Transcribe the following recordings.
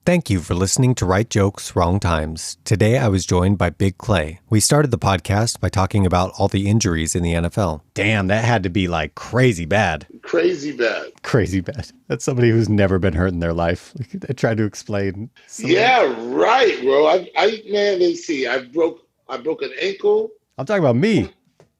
Thank you for listening to Right Jokes, Wrong Times. Today I was joined by BiGG Clay. We started the podcast by talking about all the injuries in the NFL. Damn, that had to be like crazy bad. Crazy bad. Crazy bad. That's somebody who's never been hurt in their life. I tried to explain. Yeah, right, bro. Man, let's see. I broke an ankle. I'm talking about me.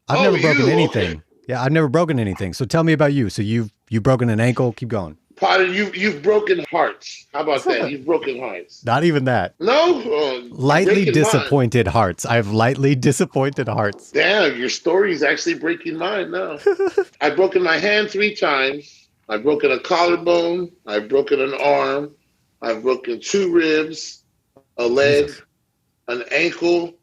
I've never broken anything. Okay. Yeah, I've never broken anything. So tell me about you. So you've broken an ankle. Keep going. Potter, you've broken hearts. How about that? You've broken hearts. Not even that. No? Lightly disappointed hearts. I have lightly disappointed hearts. Damn, your story's actually breaking mine now. I've broken my hand 3 times. I've broken a collarbone. I've broken an arm. I've broken 2 ribs, a leg, an ankle.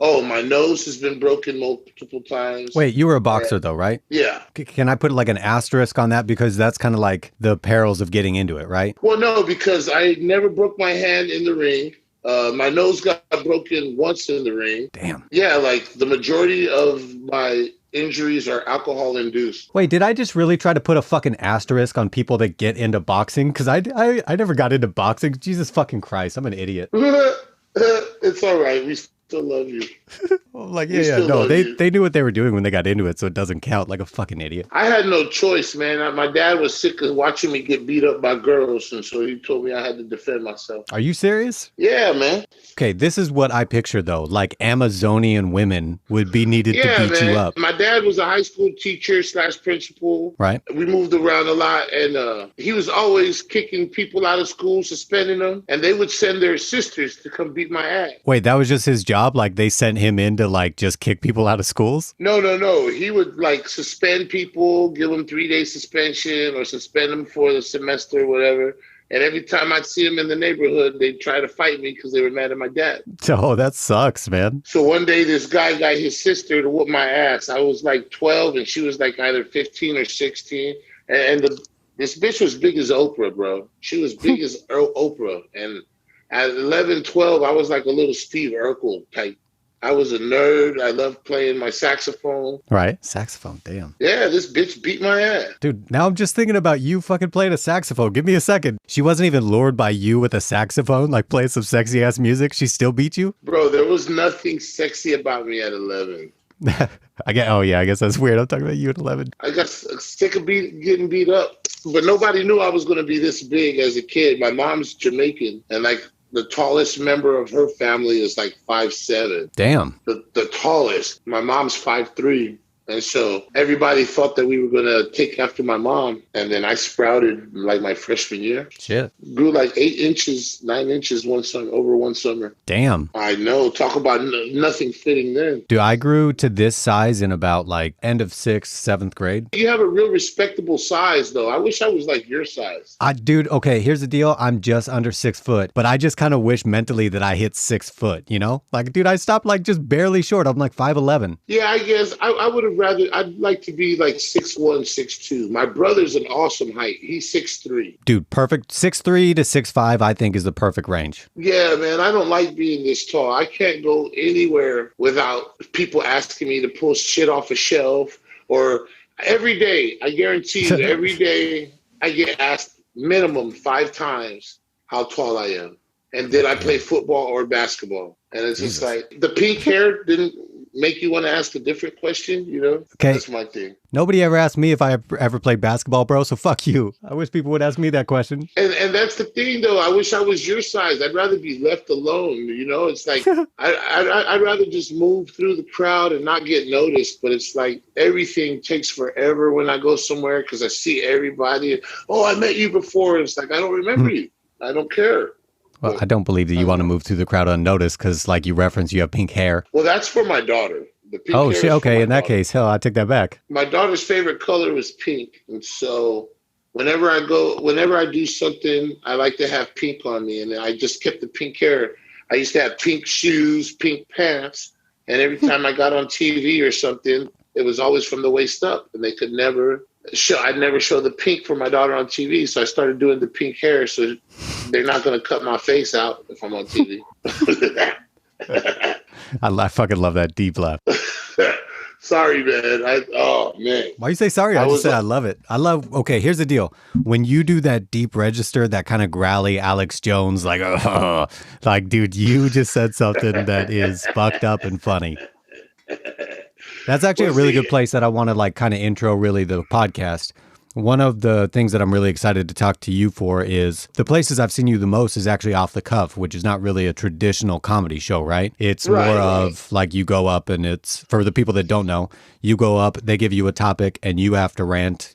Oh, my nose has been broken multiple times. Wait, you were a boxer though, right? Yeah. Can I put like an asterisk on that? Because that's kind of like the perils of getting into it, right? Well, no, because I never broke my hand in the ring. My nose got broken once in the ring. Damn. Yeah, like the majority of my injuries are alcohol induced. Wait, did I just really try to put a fucking asterisk on people that get into boxing? Because I never got into boxing. Jesus fucking Christ, I'm an idiot. It's all right. We still love you. Like, no, they knew what they were doing when they got into it, so it doesn't count. Like a fucking idiot. I had no choice, man. My dad was sick of watching me get beat up by girls, and so he told me I had to defend myself. Are you serious? Yeah, man. Okay, this is what I picture, though. Like Amazonian women would be needed to beat you up. My dad was a high school teacher / principal. Right. We moved around a lot, and he was always kicking people out of school, suspending them, and they would send their sisters to come beat my ass. Wait, that was just his job? Like they sent him in to like just kick people out of schools? No. He would like suspend people, give them 3-day suspension or suspend them for the semester or whatever. And every time I'd see them in the neighborhood, they'd try to fight me because they were mad at my dad. Oh, that sucks, man. So one day this guy got his sister to whoop my ass. I was like 12 and she was like either 15 or 16. This bitch was big as Oprah, bro. She was big as Oprah. And at 11, 12, I was like a little Steve Urkel type. I was a nerd. I loved playing my saxophone. Right. Saxophone. Damn. Yeah, this bitch beat my ass. Dude, now I'm just thinking about you fucking playing a saxophone. Give me a second. She wasn't even lured by you with a saxophone, like playing some sexy ass music. She still beat you? Bro, there was nothing sexy about me at 11. I guess that's weird. I'm talking about you at 11. I got sick of getting beat up. But nobody knew I was going to be this big as a kid. My mom's Jamaican. And like, the tallest member of her family is like 5'7". Damn. The tallest. My mom's 5'3". And so everybody thought that we were going to take after my mom. And then I sprouted like my freshman year. Shit. Grew like 8 inches, 9 inches over one summer. Damn. I know. Talk about nothing fitting then. Dude, I grew to this size in about like end of 6th, 7th grade. You have a real respectable size, though. I wish I was like your size. Dude, okay, here's the deal. I'm just under 6 foot, but I just kind of wish mentally that I hit 6 foot, you know? Like, dude, I stopped like just barely short. I'm like 5'11". Yeah, I guess I would have I'd like to be like 6'1", 6'2". My brother's an awesome height. He's 6'3". Dude, perfect. 6'3 to 6'5", I think is the perfect range. Yeah, man, I don't like being this tall. I can't go anywhere without people asking me to pull shit off a shelf. Or every day, I guarantee you, every day I get asked minimum 5 times how tall I am. And did I play football or basketball? And it's just like, the pink hair didn't make you want to ask a different question, you know? Okay. That's my thing. Nobody ever asked me if I ever played basketball, bro, so fuck you. I wish people would ask me that question. And that's the thing, though. I wish I was your size. I'd rather be left alone, you know? It's like, I'd rather just move through the crowd and not get noticed, but it's like everything takes forever when I go somewhere because I see everybody. Oh, I met you before. It's like, I don't remember you. I don't care. Well, I don't believe that you want to move through the crowd unnoticed because, like you referenced, you have pink hair. Well, that's for my daughter. The pink oh, hair shit. Okay. In that daughter. case, hell, I take that back. My daughter's favorite color was pink. And so whenever I do something, I like to have pink on me. And I just kept the pink hair. I used to have pink shoes, pink pants. And every time I got on TV or something, it was always from the waist up. And they could never I'd never show the pink for my daughter on TV, so I started doing the pink hair, so they're not going to cut my face out if I'm on TV. I fucking love that deep laugh. Sorry, man. Oh man. Why you say sorry? I just said I like, love it. Okay, here's the deal. When you do that deep register, that kind of growly Alex Jones, like, like, dude, you just said something that is fucked up and funny. That's actually well, a really good see, place that I want to like kind of intro really the podcast. One of the things that I'm really excited to talk to you for is the places I've seen you the most is actually Off the Cuff, which is not really a traditional comedy show, right? It's more of like you go up and it's for the people that don't know, you go up, they give you a topic and you have to rant,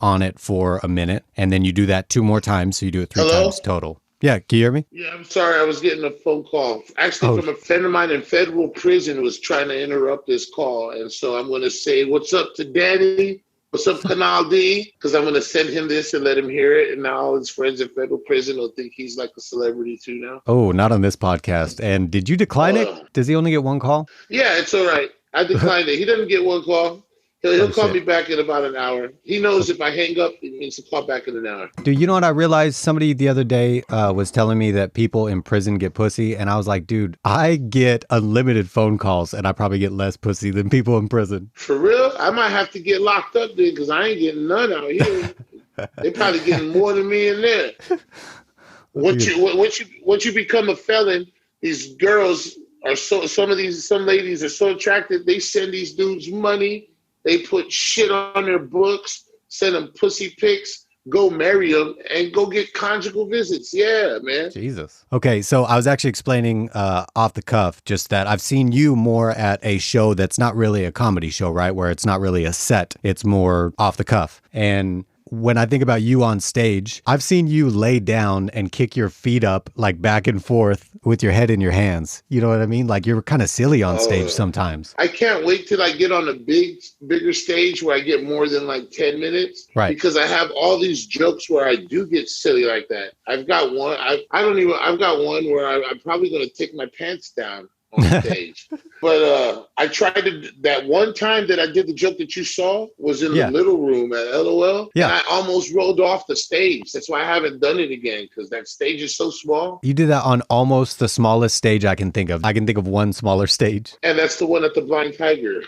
on it for a minute. And then you do that 2 more times. So you do it 3 times total. Yeah. Can you hear me? Yeah, I'm sorry. I was getting a phone call. Actually, from a friend of mine in federal prison was trying to interrupt this call. And so I'm going to say, what's up to Danny? What's up, Canal D? Because I'm going to send him this and let him hear it. And now all his friends in federal prison will think he's like a celebrity too now. Oh, not on this podcast. And did you decline it? Does he only get 1 call? Yeah, it's all right. I declined it. He doesn't get 1 call. He'll call me back in about an hour. He knows if I hang up, it means to call back in an hour. Dude, you know what I realized? Somebody the other day was telling me that people in prison get pussy. And I was like, dude, I get unlimited phone calls and I probably get less pussy than people in prison. For real? I might have to get locked up then because I ain't getting none out here. They probably getting more than me in there. Once you become a felon, these girls are some ladies are so attractive, they send these dudes money. They put shit on their books, send them pussy pics, go marry them, and go get conjugal visits. Yeah, man. Jesus. Okay, so I was actually explaining off the cuff just that I've seen you more at a show that's not really a comedy show, right? Where it's not really a set. It's more off the cuff. And when I think about you on stage, I've seen you lay down and kick your feet up like back and forth with your head in your hands. You know what I mean? Like you're kind of silly on stage sometimes. I can't wait till I get on a bigger stage where I get more than like 10 minutes. Right. Because I have all these jokes where I do get silly like that. I've got one. I've got one where I'm probably going to take my pants down on stage. But I tried to, that one time that I did the joke that you saw was in the little room at LOL. Yeah. And I almost rolled off the stage. That's why I haven't done it again, because that stage is so small. You did that on almost the smallest stage I can think of. I can think of one smaller stage. And that's the one at the Blind Tiger.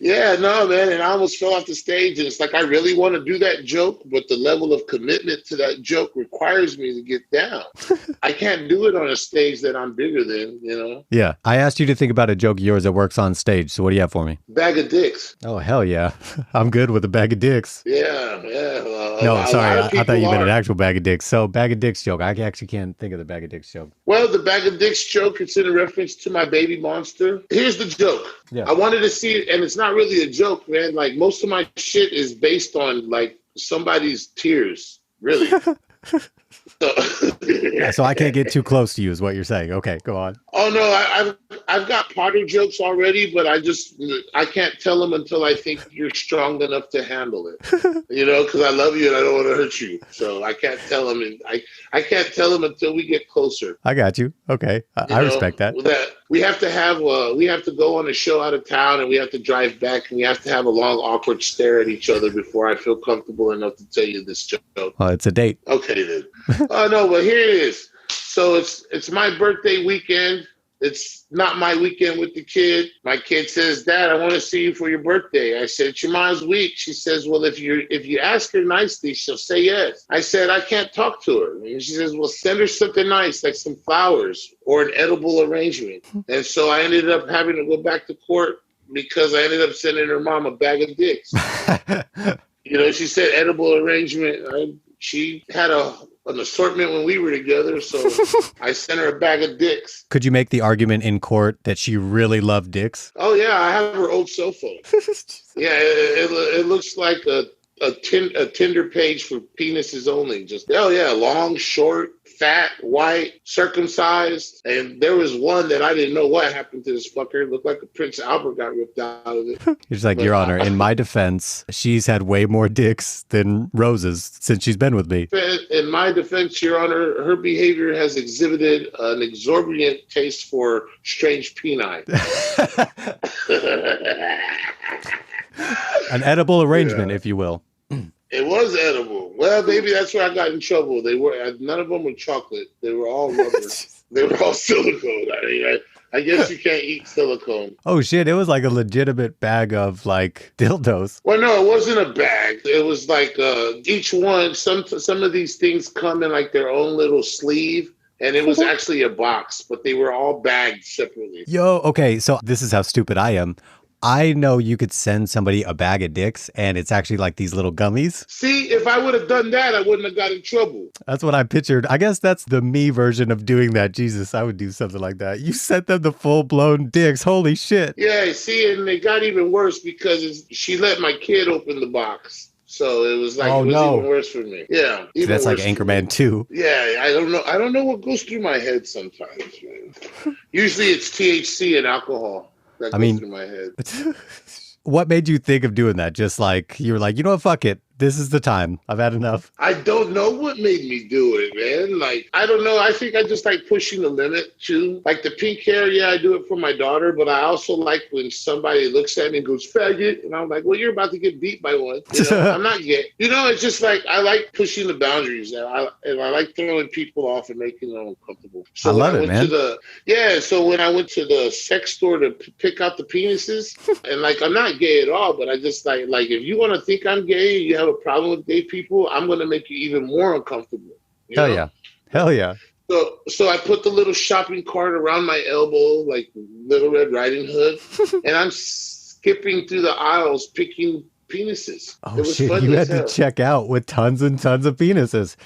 Yeah, no, man. And I almost fell off the stage. And it's like, I really want to do that joke, but the level of commitment to that joke requires me to get down. I can't do it on a stage that I'm bigger than, Yeah. I asked you to think about a joke of yours that works on stage. So what do you have for me? Bag of dicks. Oh, hell yeah. I'm good with a bag of dicks. Yeah. No, sorry. I thought you meant an actual bag of dicks. So bag of dicks joke. I actually can't think of the bag of dicks joke. Well, the bag of dicks joke, it's in reference to my baby monster. Here's the joke. Yeah. I wanted to see it, and it's not really a joke, man. Like, most of my shit is based on, like, somebody's tears, really. So I can't get too close to you is what you're saying. Okay, go on. Oh, no, I've got Potter jokes already, but I can't tell them until I think you're strong enough to handle it. Because I love you and I don't want to hurt you. So I can't tell them. I can't tell them until we get closer. I got you. Okay. I respect that. We have to go on a show out of town, and we have to drive back, and we have to have a long, awkward stare at each other before I feel comfortable enough to tell you this joke. Well, it's a date. Okay, then. Oh, no, but here it is. So it's my birthday weekend. It's not my weekend with the kid. My kid says, "Dad, I want to see you for your birthday." I said, "It's your mom's week." She says, "Well, if you ask her nicely, she'll say yes." I said, "I can't talk to her." And she says, "Well, send her something nice, like some flowers or an edible arrangement." And so I ended up having to go back to court because I ended up sending her mom a bag of dicks. She said edible arrangement. She had an assortment when we were together, so I sent her a bag of dicks. Could you make the argument in court that she really loved dicks? Oh, yeah, I have her old cell phone. Yeah, it looks like a Tinder page for penises only. Just, long, short, fat, white, circumcised. And there was one that I didn't know what happened to this fucker. It looked like a Prince Albert got ripped out of it. You're just like, Your Honor, in my defense, she's had way more dicks than roses since she's been with me. In my defense, Your Honor, her behavior has exhibited an exorbitant taste for strange peni. An edible arrangement, if you will. It was edible. Well, maybe that's where I got in trouble. They were none of them were chocolate. They were all rubber. They were all silicone. I guess you can't eat silicone. Oh shit, it was like a legitimate bag of like dildos. Well, no, it wasn't a bag. It was like each one. Some of these things come in like their own little sleeve, and it was actually a box, but they were all bagged separately. Yo, okay, so this is how stupid I am. I know you could send somebody a bag of dicks and it's actually like these little gummies. See, if I would have done that, I wouldn't have got in trouble. That's what I pictured. I guess that's the me version of doing that. Jesus, I would do something like that. You sent them the full-blown dicks. Holy shit. Yeah, see, and it got even worse because she let my kid open the box. So it was like, even worse for me. Yeah. So that's like Anchorman 2. Yeah, I don't know. I don't know what goes through my head sometimes, man. Usually it's THC and alcohol that goes through my head. What made you think of doing that? Just like, you were like, you know what, fuck it. This is the time. I've had enough. I don't know what made me do it, man. Like, I don't know. I think I just like pushing the limit too. Like the pink hair, yeah, I do it for my daughter, but I also like when somebody looks at me and goes, faggot. And I'm like, well, you're about to get beat by one. You know, I'm not gay. You know, it's just like, I like pushing the boundaries. And I like throwing people off and making them uncomfortable. So I love it, man. So when I went to the sex store to pick out the penises, and like, I'm not gay at all, but I just like if you want to think I'm gay, you have a problem with gay people, I'm going to make you even more uncomfortable. Hell yeah. Hell yeah. So I put the little shopping cart around my elbow, like Little Red Riding Hood, and I'm skipping through the aisles picking penises. Oh shit! You had to check out with tons and tons of penises.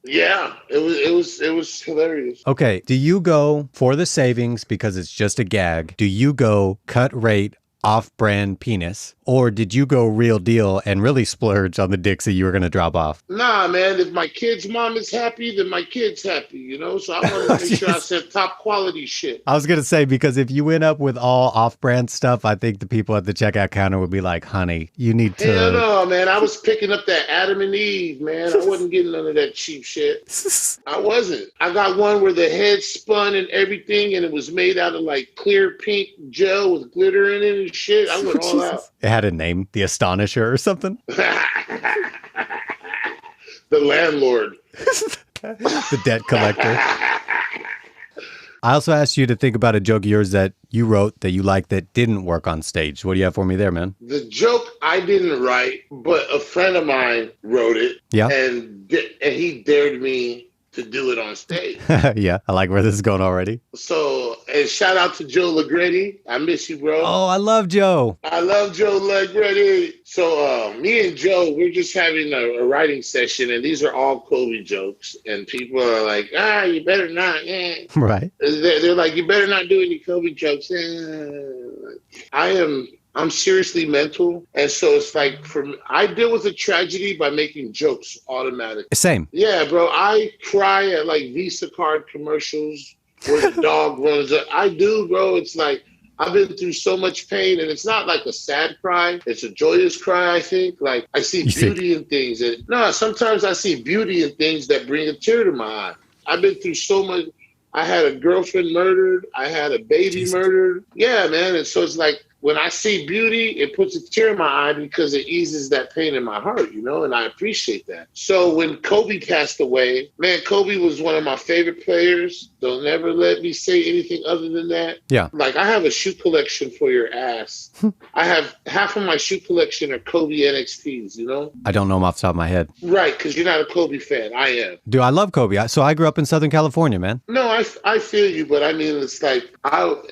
Yeah, it was hilarious. Okay, do you go for the savings because it's just a gag? Do you go cut rate off-brand penis, or did you go real deal and really splurge on the dicks that you were going to drop off? Nah, man, if my kid's mom is happy, then my kid's happy, you know? So I want to make sure I sent top quality shit. I was going to say, because if you went up with all off-brand stuff, I think the people at the checkout counter would be like, honey, you need to... Hell no, man. I was picking up that Adam and Eve, man. I wasn't getting none of that cheap shit. I wasn't. I got one where the head spun and everything, and it was made out of like clear pink gel with glitter in it and shit. I went all out. It had a name, the Astonisher or something. The landlord. The debt collector. I also asked you to think about a joke of yours that you wrote that you liked that didn't work on stage. What do you have for me there, man? The joke I didn't write, but a friend of mine wrote it. Yeah. And he dared me to do it on stage. Yeah, I like where this is going already. So, and shout out to Joe Legretti. I miss you, bro. Oh, I love Joe. I love Joe Legretti. So, me and Joe, we're just having a writing session, and these are all Kobe jokes. And people are like, you better not. Right. They're like, you better not do any Kobe jokes. I'm seriously mental. And so it's like, I deal with a tragedy by making jokes automatically. Same. Yeah, bro. I cry at like Visa card commercials where the dog runs up. I do, bro. It's like, I've been through so much pain, and it's not like a sad cry. It's a joyous cry, I think. Like, I see beauty in things. Sometimes I see beauty in things that bring a tear to my eye. I've been through so much. I had a girlfriend murdered. I had a baby murdered. Yeah, man. And so it's like, when I see beauty, it puts a tear in my eye because it eases that pain in my heart, you know, and I appreciate that. So when Kobe passed away, man, Kobe was one of my favorite players. Don't ever let me say anything other than that. Yeah. Like, I have a shoe collection for your ass. I have half of my shoe collection are Kobe NXTs, you know? I don't know them off the top of my head. Right, because you're not a Kobe fan. I am. Dude, I love Kobe. So I grew up in Southern California, man. No, I feel you, but I mean, it's like,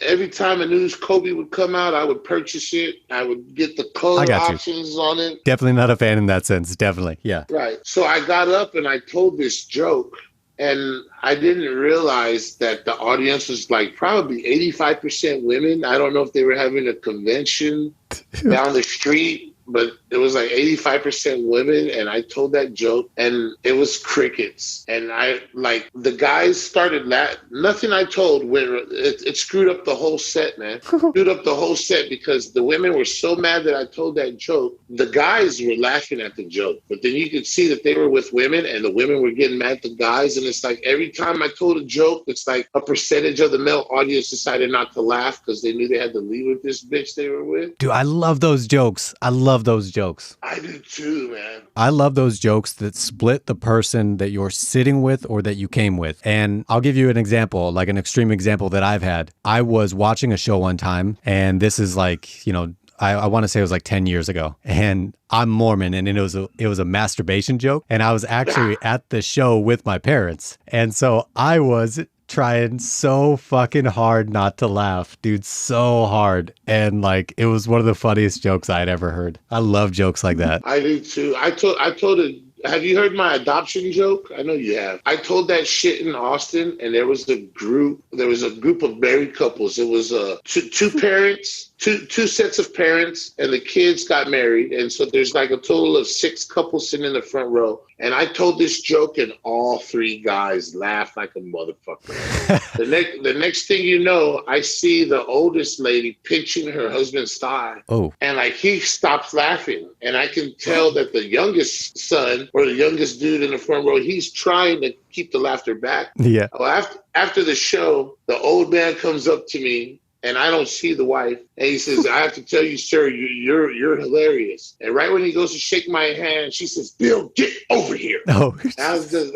every time a news Kobe would come out, I would purchase it. I would get the color options on it. Definitely not a fan in that sense. Definitely. Yeah. Right. So I got up and I told this joke, and I didn't realize that the audience was like probably 85% women. I don't know if they were having a convention down the street, but it was like 85% women. And I told that joke and it was crickets. And the guys started nothing I told it screwed up the whole set, man. Screwed up the whole set because the women were so mad that I told that joke. The guys were laughing at the joke, but then you could see that they were with women and the women were getting mad at the guys. And it's like every time I told a joke, it's like a percentage of the male audience decided not to laugh because they knew they had to leave with this bitch they were with. Dude, I love those jokes. I love love those jokes. I do too, man. I love those jokes that split the person that you're sitting with or that you came with. And I'll give you an example, like an extreme example that I've had. I was watching a show one time, and this is like, I want to say it was like 10 years ago, and I'm Mormon, and it was a masturbation joke. And I was actually at the show with my parents. And so I was trying so fucking hard not to laugh, dude, so hard. And like, it was one of the funniest jokes I'd ever heard. I love jokes like that. I do too. I told it. Have you heard my adoption joke? I know you have. I told that shit in Austin, and there was a group of married couples. It was two parents, two sets of parents, and the kids got married. And so there's like a total of 6 couples sitting in the front row. And I told this joke, and all 3 guys laughed like a motherfucker. The next thing you know, I see the oldest lady pinching her husband's thigh. Oh. And like he stops laughing. And I can tell that the youngest son or the youngest dude in the front row, he's trying to keep the laughter back. Yeah. Well, after the show, the old man comes up to me, and I don't see the wife. And he says, I have to tell you, sir, you're hilarious. And right when he goes to shake my hand, she says, Bill, get over here. Oh. I was just,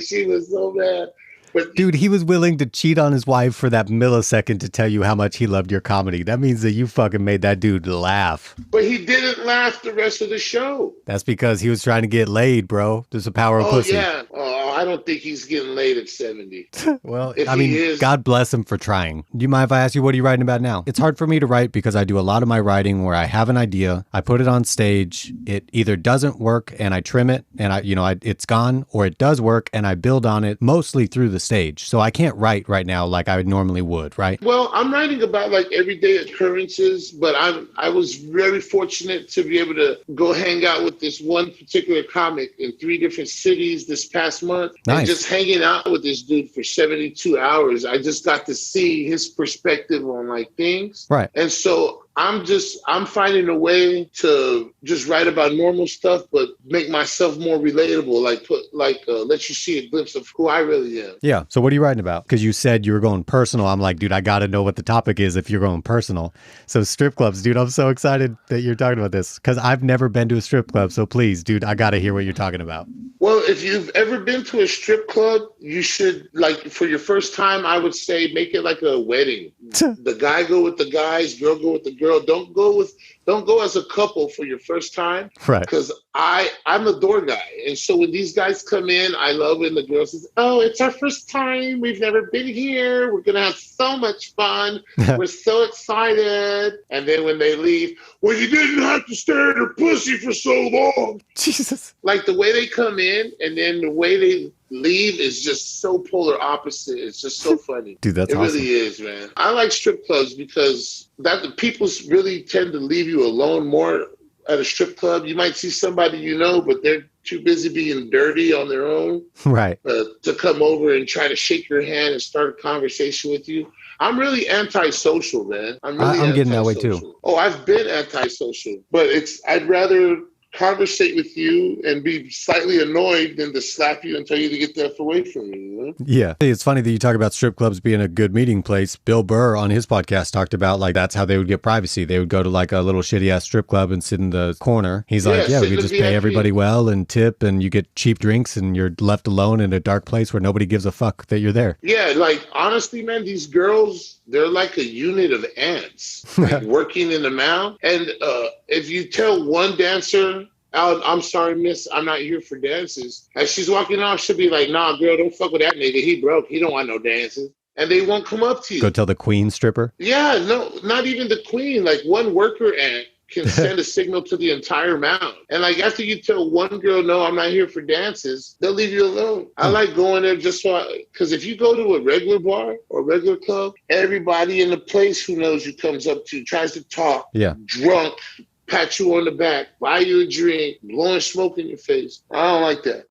she was so mad. But dude, he was willing to cheat on his wife for that millisecond to tell you how much he loved your comedy. That means that you fucking made that dude laugh. But he didn't laugh the rest of the show. That's because he was trying to get laid, bro. There's the power of pussy. Yeah. Oh, I don't think he's getting laid at 70. Well, I mean, God bless him for trying. Do you mind if I ask you, what are you writing about now? It's hard for me to write because I do a lot of my writing where I have an idea, I put it on stage, it either doesn't work and I trim it and it's gone, or it does work and I build on it mostly through the stage. So I can't write right now like I normally would, right? Well, I'm writing about like everyday occurrences, but I was very fortunate to be able to go hang out with this one particular comic in 3 different cities this past month. Nice. And just hanging out with this dude for 72 hours, I just got to see his perspective on like things. Right. And so I'm finding a way to just write about normal stuff, but make myself more relatable, let you see a glimpse of who I really am. Yeah. So what are you writing about? Because you said you were going personal. I'm like, dude, I got to know what the topic is if you're going personal. So strip clubs, dude, I'm so excited that you're talking about this because I've never been to a strip club. So please, dude, I got to hear what you're talking about. Well, if you've ever been to a strip club, you should, like, for your first time, I would say make it like a wedding. The guy go with the guys, girl go with the girl. Don't go as a couple for your first time. Right. Because I'm the door guy. And so when these guys come in, I love when the girl says, oh, it's our first time. We've never been here. We're going to have so much fun. We're so excited. And then when they leave, well, you didn't have to stare at her pussy for so long. Jesus. Like the way they come in and then the way they leave is just so polar opposite. It's just so funny. Dude, that's awesome. It really is, man. I like strip clubs because the people really tend to leave you alone more at a strip club. You might see somebody you know, but they're too busy being dirty on their own. Right. To come over and try to shake your hand and start a conversation with you. I'm really antisocial, man. I'm getting that way too. Oh, I've been antisocial, but I'd rather conversate with you and be slightly annoyed than to slap you and tell you to get the F away from me, you know? Yeah. It's funny that you talk about strip clubs being a good meeting place. Bill Burr on his podcast talked about like that's how they would get privacy. They would go to like a little shitty ass strip club and sit in the corner. He's like, yeah, we just pay everybody well and tip and you get cheap drinks and you're left alone in a dark place where nobody gives a fuck that you're there. Yeah, like honestly, man, these girls, they're like a unit of ants like, working in the mouth. And if you tell one dancer, I'm sorry, miss, I'm not here for dances. As she's walking off, she'll be like, nah, girl, don't fuck with that nigga. He broke. He don't want no dances. And they won't come up to you. Go tell the queen stripper? Yeah, no, not even the queen. Like one worker ant can send a signal to the entire mound. And like after you tell one girl, no, I'm not here for dances, they'll leave you alone. I like going there just because if you go to a regular bar or a regular club, everybody in the place who knows you comes up to you, tries to talk, drunk, pat you on the back, buy you a drink, blowing smoke in your face. I don't like that.